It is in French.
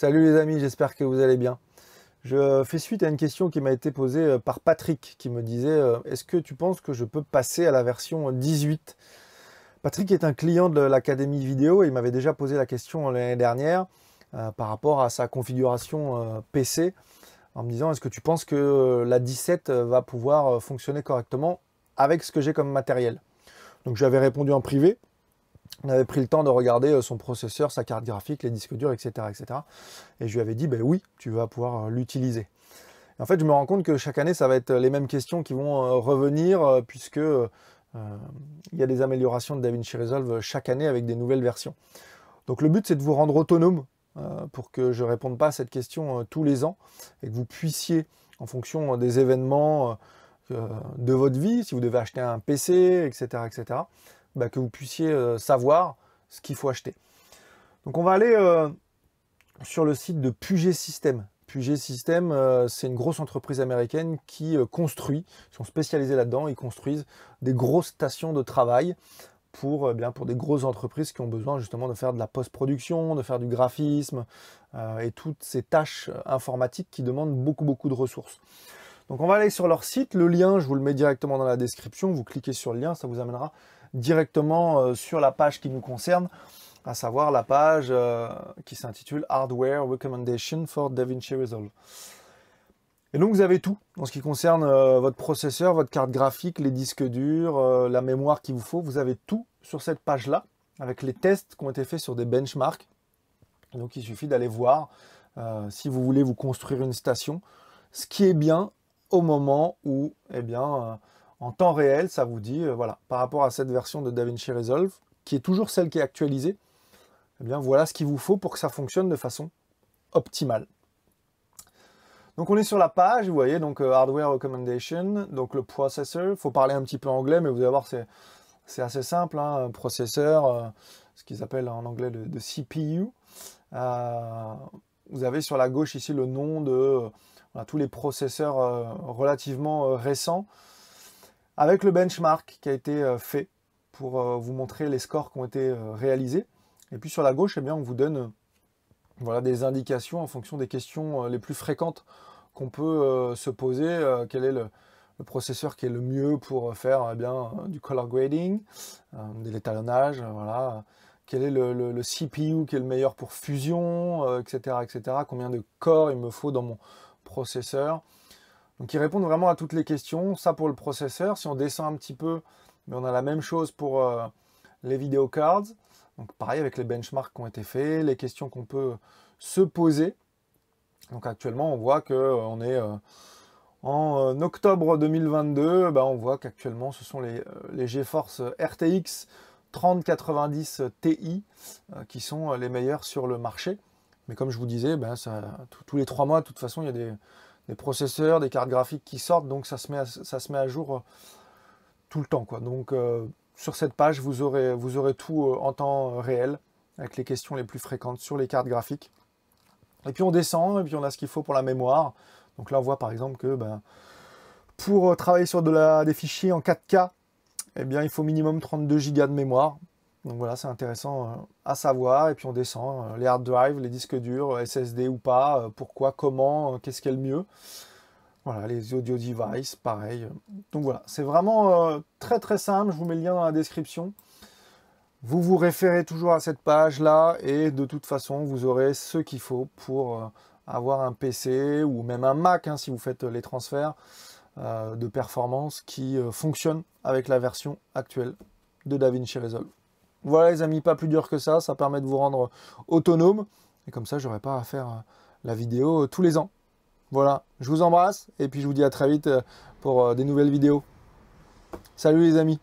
Salut les amis, j'espère que vous allez bien. Je fais suite à une question qui m'a été posée par Patrick qui me disait est-ce que tu penses que je peux passer à la version 18? Patrick est un client de l'Académie vidéo et il m'avait déjà posé la question l'année dernière par rapport à sa configuration PC en me disant est-ce que tu penses que la 17 va pouvoir fonctionner correctement avec ce que j'ai comme matériel? Donc j'avais répondu en privé. On avait pris le temps de regarder son processeur, sa carte graphique, les disques durs, etc. etc. Et je lui avais dit, ben oui, tu vas pouvoir l'utiliser. En fait, je me rends compte que chaque année, ça va être les mêmes questions qui vont revenir, puisque il y a des améliorations de DaVinci Resolve chaque année avec des nouvelles versions. Donc le but, c'est de vous rendre autonome pour que je ne réponde pas à cette question tous les ans et que vous puissiez, en fonction des événements de votre vie, si vous devez acheter un PC, etc., etc., bah, que vous puissiez savoir ce qu'il faut acheter. Donc on va aller sur le site de Puget Systems. Puget Systems, c'est une grosse entreprise américaine qui construit, ils sont spécialisés là-dedans, ils construisent des grosses stations de travail pour des grosses entreprises qui ont besoin justement de faire de la post-production, de faire du graphisme et toutes ces tâches informatiques qui demandent beaucoup de ressources. Donc on va aller sur leur site, le lien je vous le mets directement dans la description, vous cliquez sur le lien, ça vous amènera directement sur la page qui nous concerne, à savoir la page qui s'intitule Hardware Recommendation for DaVinci Resolve. Et donc vous avez tout en ce qui concerne votre processeur, votre carte graphique, les disques durs, la mémoire qu'il vous faut, vous avez tout sur cette page-là, avec les tests qui ont été faits sur des benchmarks. Donc il suffit d'aller voir si vous voulez vous construire une station, ce qui est bien au moment où, en temps réel, ça vous dit, voilà, par rapport à cette version de DaVinci Resolve, qui est toujours celle qui est actualisée, voilà ce qu'il vous faut pour que ça fonctionne de façon optimale. Donc on est sur la page, vous voyez, donc Hardware Recommendation, donc le processor, il faut parler un petit peu anglais, mais vous allez voir, c'est assez simple, hein, un processeur, ce qu'ils appellent en anglais de CPU. Vous avez sur la gauche ici le nom de tous les processeurs relativement récents, avec le benchmark qui a été fait pour vous montrer les scores qui ont été réalisés. Et puis sur la gauche, on vous donne des indications en fonction des questions les plus fréquentes qu'on peut se poser. Quel est le processeur qui est le mieux pour faire du color grading, de l'étalonnage, voilà. Quel est le CPU qui est le meilleur pour fusion, etc., etc. Combien de corps il me faut dans mon processeur. Donc ils répondent vraiment à toutes les questions. Ça pour le processeur. Si on descend un petit peu, on a la même chose pour les video cards. Donc pareil avec les benchmarks qui ont été faits, les questions qu'on peut se poser. Donc actuellement on voit qu'on est en octobre 2022. On voit qu'actuellement ce sont les GeForce RTX 3090 Ti qui sont les meilleurs sur le marché. Mais comme je vous disais, tous les 3 mois, de toute façon, il y a des processeurs, des cartes graphiques qui sortent, donc ça se met à jour tout le temps, quoi. Donc sur cette page, vous aurez tout en temps réel, avec les questions les plus fréquentes sur les cartes graphiques. Et puis on descend, et puis on a ce qu'il faut pour la mémoire. Donc là, on voit par exemple que pour travailler sur des fichiers en 4K, il faut minimum 32 Go de mémoire. Donc voilà, c'est intéressant à savoir. Et puis on descend les hard drives, les disques durs, SSD ou pas, pourquoi, comment, qu'est-ce qui est le mieux. Voilà, les audio devices, pareil. Donc voilà, c'est vraiment très simple. Je vous mets le lien dans la description. Vous vous référez toujours à cette page-là et de toute façon, vous aurez ce qu'il faut pour avoir un PC ou même un Mac, hein, si vous faites les transferts de performance qui fonctionne avec la version actuelle de DaVinci Resolve. Voilà les amis, pas plus dur que ça permet de vous rendre autonome, et comme ça j'aurai pas à faire la vidéo tous les ans. Voilà, je vous embrasse, et puis je vous dis à très vite pour des nouvelles vidéos. Salut les amis!